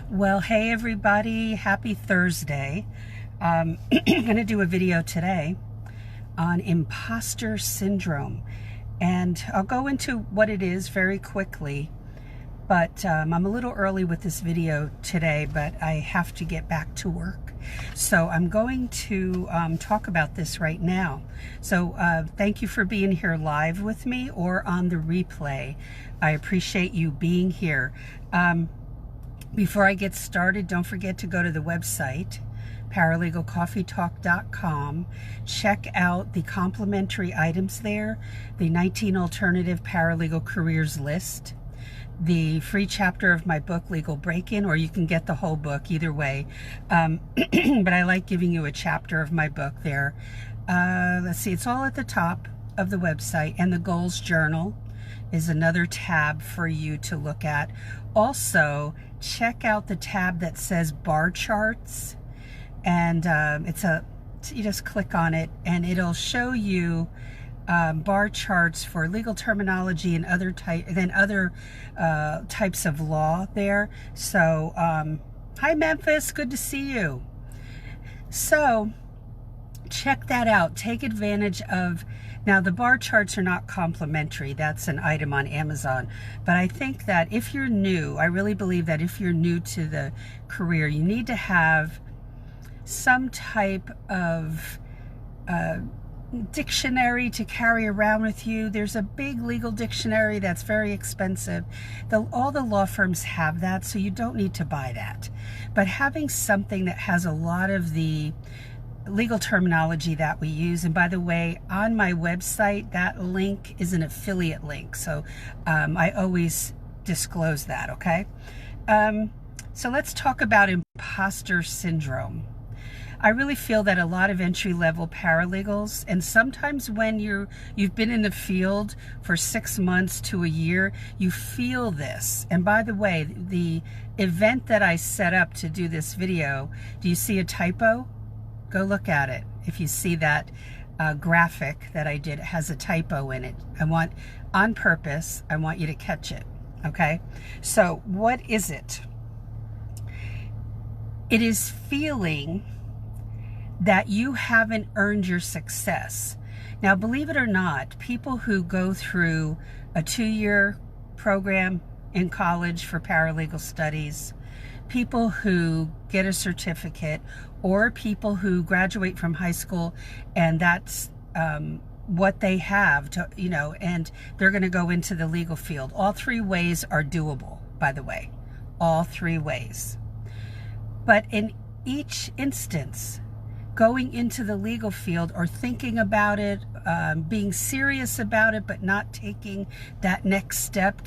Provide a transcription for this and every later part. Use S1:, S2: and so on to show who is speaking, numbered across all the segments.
S1: Well, hey everybody, happy Thursday. I'm going to do a video today on imposter syndrome. And I'll go into what it is very quickly, but I'm a little early with this video today, but I have to get back to work. So I'm going to talk about this right now. So thank you for being here live with me or on the replay. I appreciate you being here. Before I get started, don't forget to go to the website, paralegalcoffeetalk.com. Check out the complimentary items there, the 19 alternative paralegal careers list, the free chapter of my book, Legal Break-In, or you can get the whole book, either way. But I like giving you a chapter of my book there. Let's see, it's all at the top of the website, and the goals journal is another tab for you to look at. Also, check out the tab that says bar charts, and you just click on it and it'll show you bar charts for legal terminology and other types of law there. So hi Memphis, good to see you. So check that out, take advantage of. Now, the bar charts are not complimentary. That's an item on Amazon. But I think that if you're new, I really believe that if you're new to the career, you need to have some type of dictionary to carry around with you. There's a big legal dictionary that's very expensive. All the law firms have that, so you don't need to buy that. But having something that has a lot of the legal terminology that we use, and by the way, on my website, that link is an affiliate link, so I always disclose that, okay? So let's talk about imposter syndrome. I really feel that a lot of entry-level paralegals, and sometimes when you've been in the field for 6 months to a year, you feel this. And by the way, the event that I set up to do this video, do you see a typo? Go look at it. If you see that graphic that I did, it has a typo in it. On purpose, I want you to catch it, okay? So what is it? It is feeling that you haven't earned your success. Now, believe it or not, people who go through a 2-year program in college for paralegal studies, people who get a certificate, or people who graduate from high school and that's what they have to, and they're going to go into the legal field. All 3 ways are doable, by the way, all 3 ways. But in each instance, going into the legal field or thinking about it, being serious about it, but not taking that next step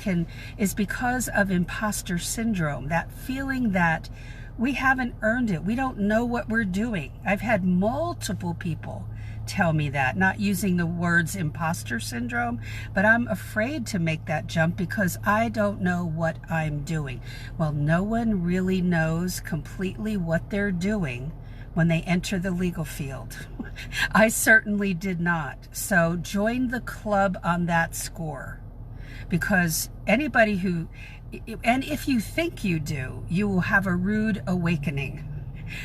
S1: is because of imposter syndrome, that feeling that we haven't earned it. We don't know what we're doing. I've had multiple people tell me that, not using the words imposter syndrome, but I'm afraid to make that jump because I don't know what I'm doing. Well, no one really knows completely what they're doing when they enter the legal field. I certainly did not. So join the club on that score, because anybody who, and if you think you do, you will have a rude awakening.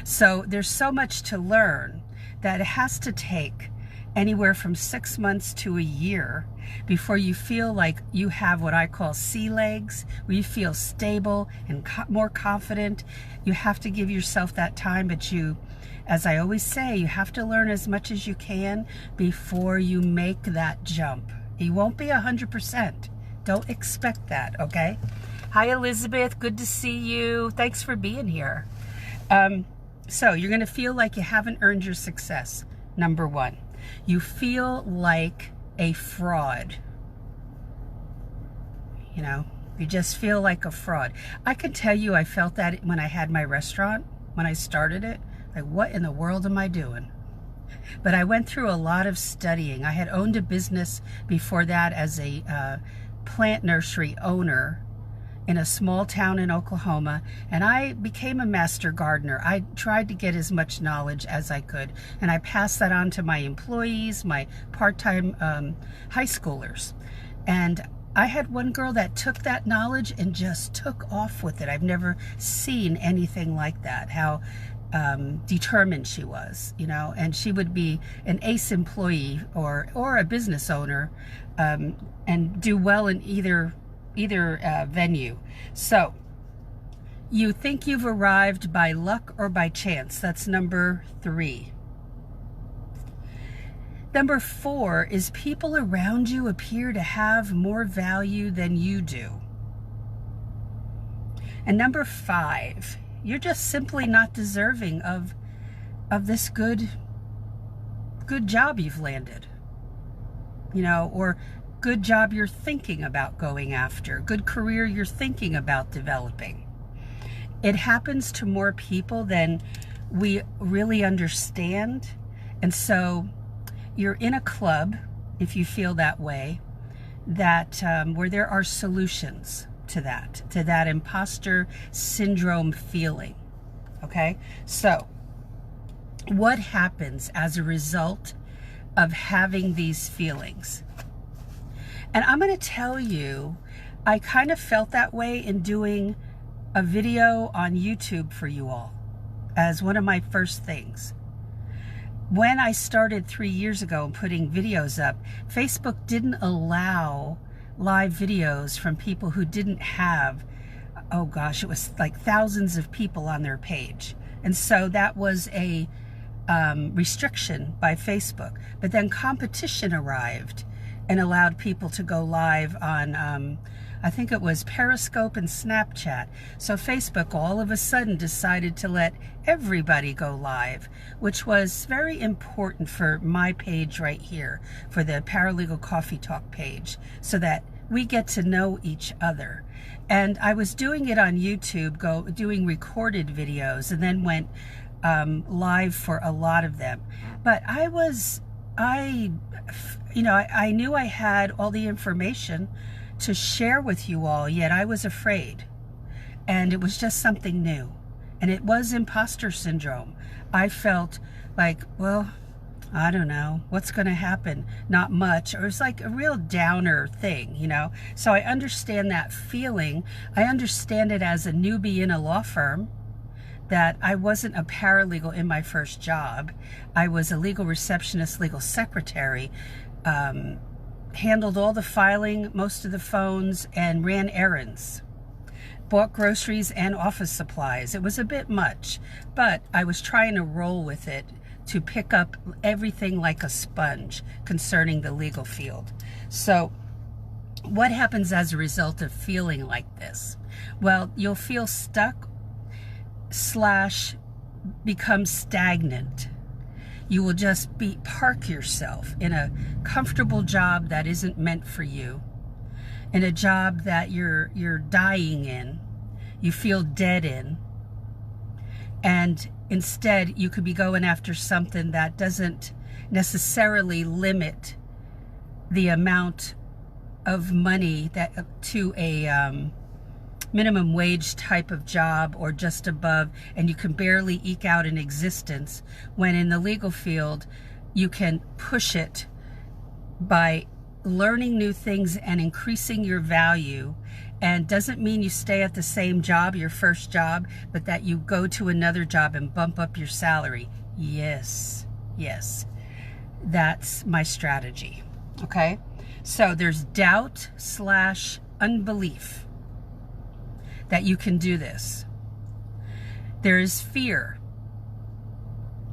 S1: So there's so much to learn that it has to take anywhere from 6 months to a year before you feel like you have what I call sea legs, where you feel stable and more confident. You have to give yourself that time, but as I always say, you have to learn as much as you can before you make that jump. You won't be 100%. Don't expect that, okay? Hi, Elizabeth. Good to see you. Thanks for being here. So you're going to feel like you haven't earned your success. Number 1, you feel like a fraud. You just feel like a fraud. I can tell you I felt that when I had my restaurant, when I started it. Like, what in the world am I doing? But I went through a lot of studying. I had owned a business before that as a plant nursery owner in a small town in Oklahoma, and I became a master gardener. I tried to get as much knowledge as I could, and I passed that on to my employees, my part-time high schoolers. And I had one girl that took that knowledge and just took off with it. I've never seen anything like that, how determined she was, you know, and she would be an ace employee or a business owner, and do well in either venue. So you think you've arrived by luck or by chance. That's number 3. Number 4 is people around you appear to have more value than you do. And number 5, you're just simply not deserving of this good job you've landed, you know, or good job you're thinking about going after, good career you're thinking about developing. It happens to more people than we really understand. And so you're in a club, if you feel that way, that where there are solutions to that imposter syndrome feeling. Okay, so what happens as a result of having these feelings? And I'm going to tell you, I kind of felt that way in doing a video on YouTube for you all as one of my first things. When I started 3 years ago and putting videos up, Facebook didn't allow live videos from people who didn't have, oh gosh, it was like thousands of people on their page. And so that was a restriction by Facebook. But then competition arrived and allowed people to go live on, I think it was Periscope and Snapchat. So Facebook all of a sudden decided to let everybody go live, which was very important for my page right here, for the Paralegal Coffee Talk page, so that we get to know each other. And I was doing it on YouTube, doing recorded videos, and then went live for a lot of them. But I knew I had all the information to share with you all, yet I was afraid. And it was just something new. And it was imposter syndrome. I felt like, well, I don't know, what's going to happen? Not much. Or it's like a real downer thing, you know? So I understand that feeling. I understand it as a newbie in a law firm, that I wasn't a paralegal in my first job. I was a legal receptionist, legal secretary, handled all the filing, most of the phones, and ran errands. Bought groceries and office supplies. It was a bit much, but I was trying to roll with it to pick up everything like a sponge concerning the legal field. So what happens as a result of feeling like this? Well, you'll feel stuck / become stagnant. You will just park yourself in a comfortable job that isn't meant for you, in a job that you're dying in, you feel dead in, and instead you could be going after something that doesn't necessarily limit the amount of money that to a minimum wage type of job or just above, and you can barely eke out an existence, when in the legal field you can push it by learning new things and increasing your value. And doesn't mean you stay at the same job, your first job, but that you go to another job and bump up your salary. Yes, that's my strategy. Okay, so there's doubt / unbelief that you can do this. There is fear,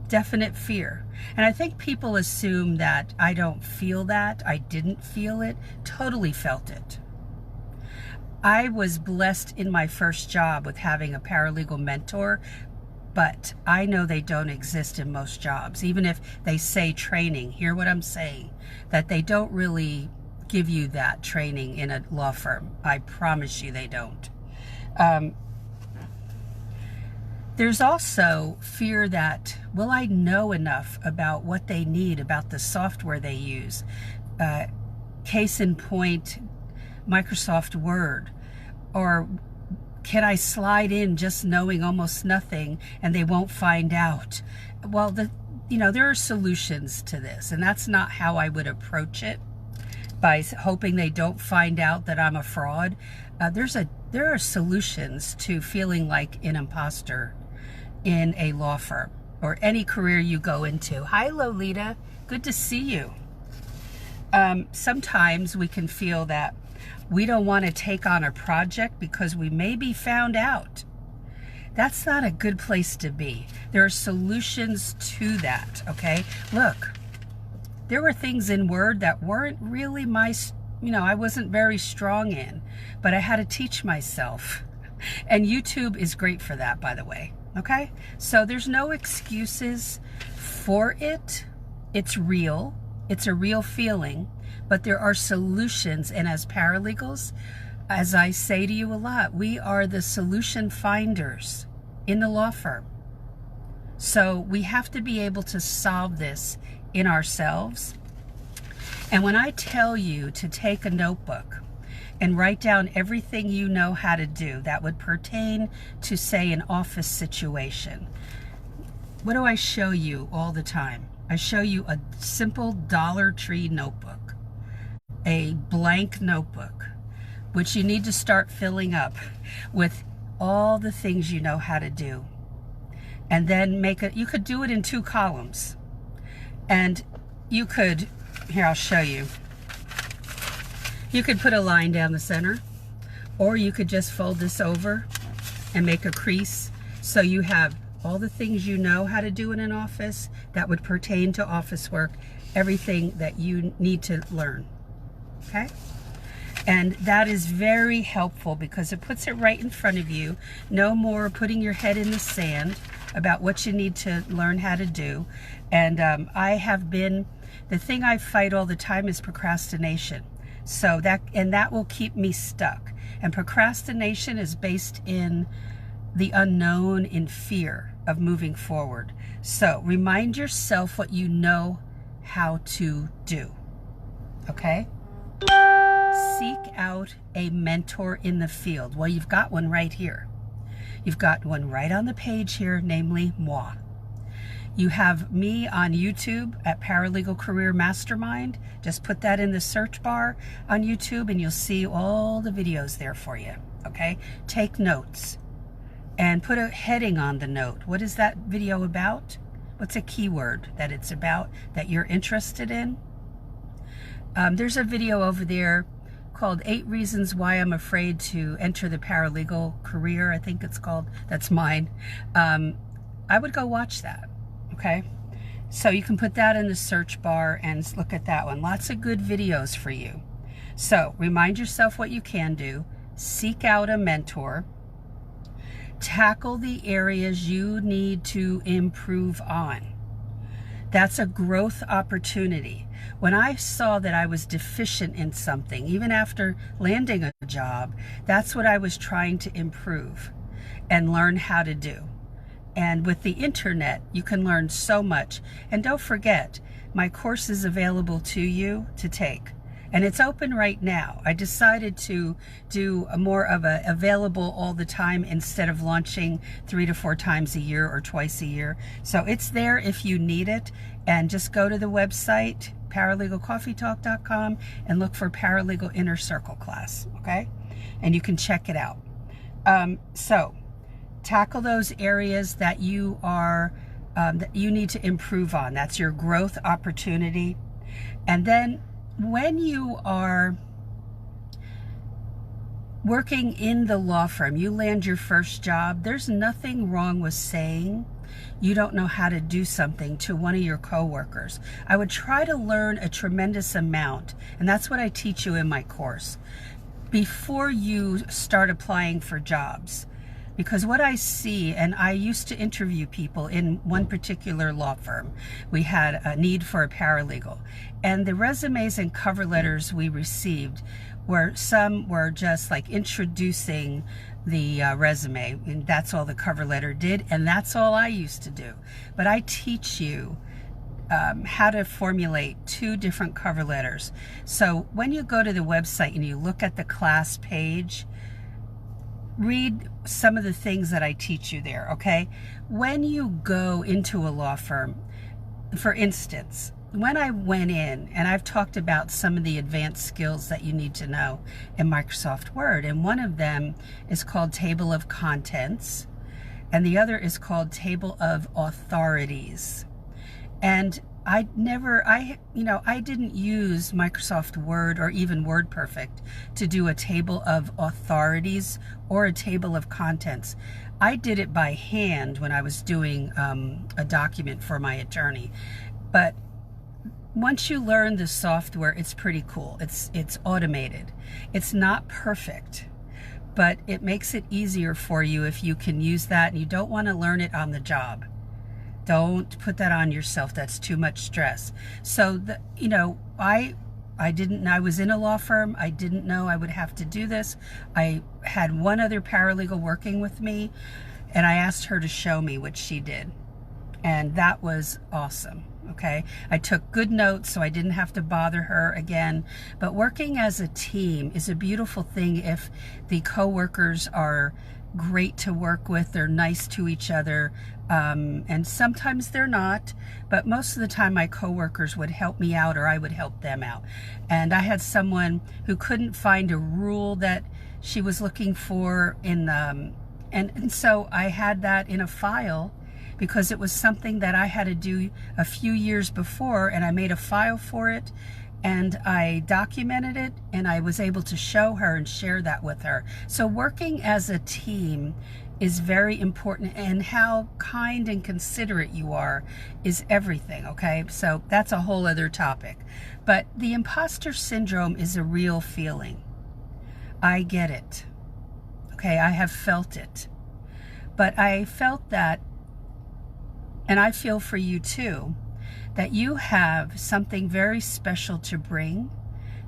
S1: definite fear. And I think people assume that I don't feel that. I didn't feel it, totally felt it. I was blessed in my first job with having a paralegal mentor, but I know they don't exist in most jobs. Even if they say training, hear what I'm saying, that they don't really give you that training in a law firm. I promise you they don't. There's also fear that, will I know enough about what they need, about the software they use? Case in point, Microsoft Word. Or can I slide in just knowing almost nothing and they won't find out? Well, there are solutions to this, and that's not how I would approach it. by hoping they don't find out that I'm a fraud. There are solutions to feeling like an imposter in a law firm or any career you go into. Hi, Lolita. Good to see you. Sometimes we can feel that we don't want to take on a project because we may be found out. That's not a good place to be. There are solutions to that, okay? Look, there were things in Word that weren't really I wasn't very strong in, but I had to teach myself. And YouTube is great for that, by the way, okay? So there's no excuses for it. It's real. It's a real feeling, but there are solutions. And as paralegals, as I say to you a lot, we are the solution finders in the law firm. So we have to be able to solve this in ourselves. And when I tell you to take a notebook and write down everything you know how to do that would pertain to, say, an office situation, what do I show you all the time? I show you a simple Dollar Tree notebook, a blank notebook, which you need to start filling up with all the things you know how to do. And then you could do it in 2 columns. And you could, here, I'll show you. You could put a line down the center, or you could just fold this over and make a crease. So you have all the things you know how to do in an office that would pertain to office work, everything that you need to learn, okay? And that is very helpful because it puts it right in front of you. No more putting your head in the sand about what you need to learn how to do. And the thing I fight all the time is procrastination. So that will keep me stuck. And procrastination is based in the unknown, in fear of moving forward. So remind yourself what you know how to do, okay? Seek out a mentor in the field. Well, you've got one right here. You've got one right on the page here, namely moi. You have me on YouTube at Paralegal Career Mastermind. Just put that in the search bar on YouTube and you'll see all the videos there for you, okay? Take notes and put a heading on the note. What is that video about? What's a keyword that it's about that you're interested in? There's a video over there called 8 Reasons Why I'm Afraid to Enter the Paralegal Career, I think it's called. That's mine. I would go watch that, okay? So you can put that in the search bar and look at that one. Lots of good videos for you. So remind yourself what you can do. Seek out a mentor. Tackle the areas you need to improve on. That's a growth opportunity. When I saw that I was deficient in something, even after landing a job, that's what I was trying to improve and learn how to do. And with the internet, you can learn so much. And don't forget, my course is available to you to take. And it's open right now. I decided to do more of a available all the time instead of launching 3 to 4 times a year or twice a year. So it's there if you need it. And just go to the website, paralegalcoffeetalk.com, and look for Paralegal Inner Circle class, okay? And you can check it out. So tackle those areas that you need to improve on. That's your growth opportunity. And then when you are working in the law firm, you land your first job, there's nothing wrong with saying you don't know how to do something to one of your coworkers. I would try to learn a tremendous amount, and that's what I teach you in my course, before you start applying for jobs. Because what I see, and I used to interview people in one particular law firm. We had a need for a paralegal. And the resumes and cover letters we received some were just like introducing the resume, and that's all the cover letter did, and that's all I used to do. But I teach you how to formulate 2 different cover letters. So when you go to the website and you look at the class page, read some of the things that I teach you there, okay? When you go into a law firm, for instance, when I went in, and I've talked about some of the advanced skills that you need to know in Microsoft Word, and one of them is called Table of Contents, and the other is called Table of Authorities. And I didn't use Microsoft Word or even WordPerfect to do a table of authorities or a table of contents. I did it by hand when I was doing a document for my attorney. But once you learn the software, it's pretty cool. It's automated. It's not perfect, but it makes it easier for you if you can use that and you don't want to learn it on the job. Don't put that on yourself. That's too much stress. So, I was in a law firm. I didn't know I would have to do this. I had one other paralegal working with me, and I asked her to show me, which she did. And that was awesome. Okay. I took good notes so I didn't have to bother her again. But working as a team is a beautiful thing if the coworkers are great to work with. They're nice to each other. And sometimes they're not, but most of the time my coworkers would help me out or I would help them out. And I had someone who couldn't find a rule that she was looking for and so I had that in a file because it was something that I had to do a few years before, and I made a file for it and I documented it, and I was able to show her and share that with her. So working as a team is very important, and how kind and considerate you are is everything, okay? So that's a whole other topic. But the imposter syndrome is a real feeling. I get it, okay? I have felt it. But I felt that, and I feel for you too, that you have something very special to bring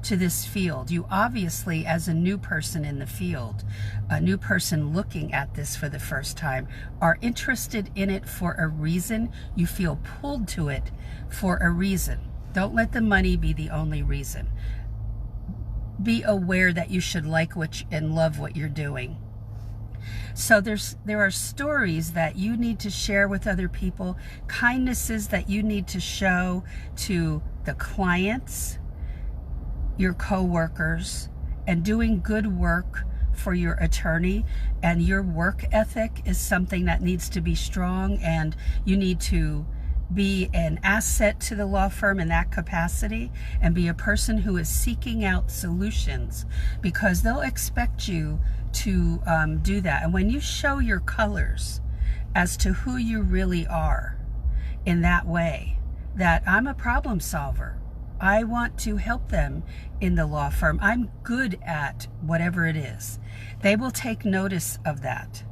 S1: to this field. You obviously, as a new person in the field, a new person looking at this for the first time, are interested in it for a reason. You feel pulled to it for a reason. Don't let the money be the only reason. Be aware that you should like and love what you're doing. So there are stories that you need to share with other people, kindnesses that you need to show to the clients, your co-workers, and doing good work for your attorney. And your work ethic is something that needs to be strong, and you need to be an asset to the law firm in that capacity, and be a person who is seeking out solutions, because they'll expect you to do that. And when you show your colors as to who you really are in that way, that I'm a problem solver, I want to help them in the law firm, I'm good at whatever it is, they will take notice of that.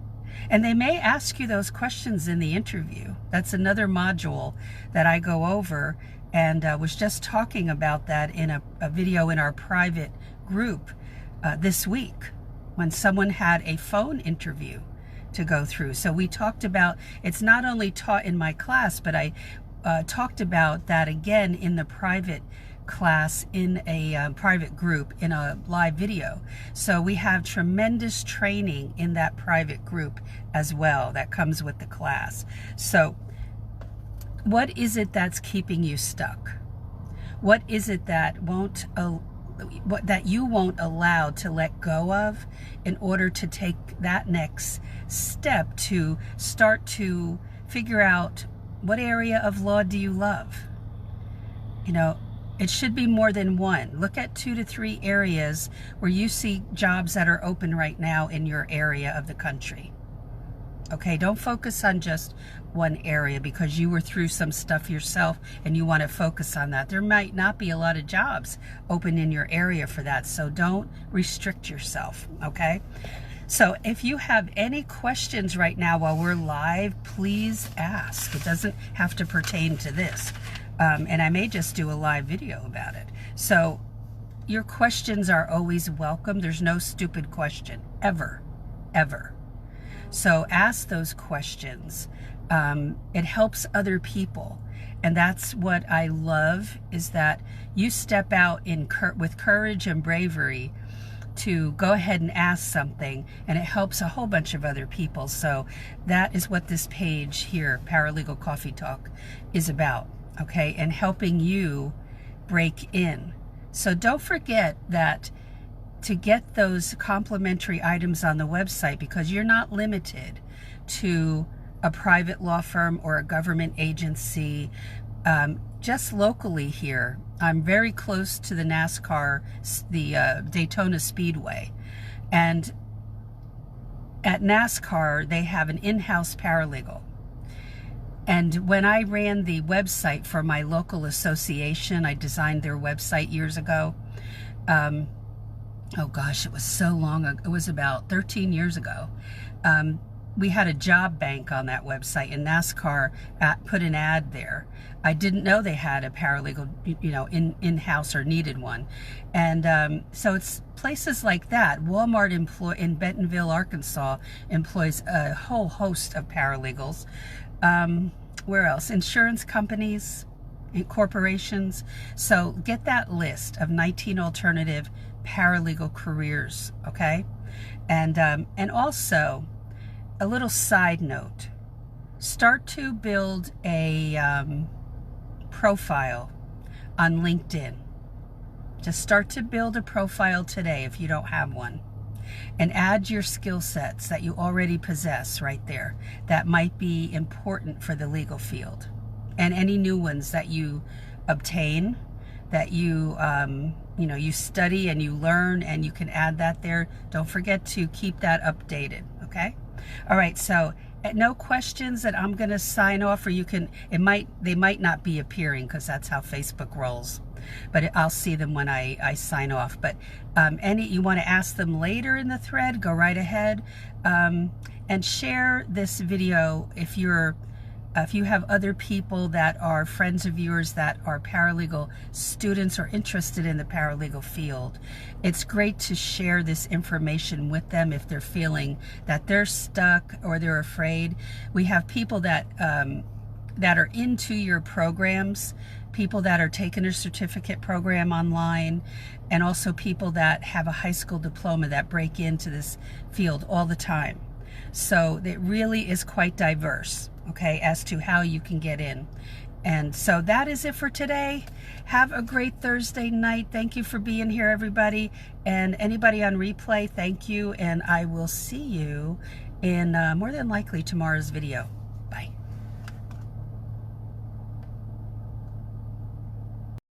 S1: And they may ask you those questions in the interview. That's another module that I go over, and was just talking about that in a video in our private group this week, when someone had a phone interview to go through. So we talked about, it's not only taught in my class, but I talked about that again in the private class, in a private group, in a live video. So we have tremendous training in that private group as well that comes with the class. So what is it that's keeping you stuck? What is it that that you won't allow to let go of in order to take that next step to start to figure out what area of law do you love? It should be more than one. Look at 2 to 3 areas where you see jobs that are open right now in your area of the country. Okay, don't focus on just one area because you were through some stuff yourself and you want to focus on that. There might not be a lot of jobs open in your area for that, so don't restrict yourself, okay? So if you have any questions right now while we're live, please ask. It doesn't have to pertain to this. And I may just do a live video about it. So your questions are always welcome. There's no stupid question, ever, ever. So ask those questions. It helps other people. And that's what I love, is that you step out with courage and bravery to go ahead and ask something, and it helps a whole bunch of other people. So that is what this page here, Paralegal Coffee Talk, is about. okay, and helping you break in. So don't forget that to get those complimentary items on the website, because you're not limited to a private law firm or a government agency. Just locally here, I'm very close to the NASCAR, the Daytona Speedway. And at NASCAR, they have an in-house paralegal. And when I ran the website for my local association, I designed their website years ago. Oh gosh, it was so long ago. It was about 13 years ago. We had a job bank on that website, and NASCAR put an ad there. I didn't know they had a paralegal, in-house or needed one. And so it's places like that. Walmart in Bentonville, Arkansas, employs a whole host of paralegals. Where else? Insurance companies, corporations. So get that list of 19 alternative paralegal careers, okay? And also, a little side note, start to build a profile on LinkedIn. Just start to build a profile today if you don't have one, and add your skill sets that you already possess right there that might be important for the legal field, and any new ones that you obtain, that you you study and you learn, and you can add that there. Don't forget to keep that updated, okay? All right, so no questions that I'm going to sign off, or they might not be appearing because that's how Facebook rolls, but I'll see them when I sign off. But you want to ask them later in the thread, go right ahead, and share this video if you have other people that are friends of yours that are paralegal students or interested in the paralegal field. It's great to share this information with them if they're feeling that they're stuck or they're afraid. We have people that are into your programs, people that are taking a certificate program online, and also people that have a high school diploma that break into this field all the time. So it really is quite diverse, okay, as to how you can get in. And so that is it for today. Have a great Thursday night. Thank you for being here, everybody. And anybody on replay, thank you. And I will see you in more than likely tomorrow's video.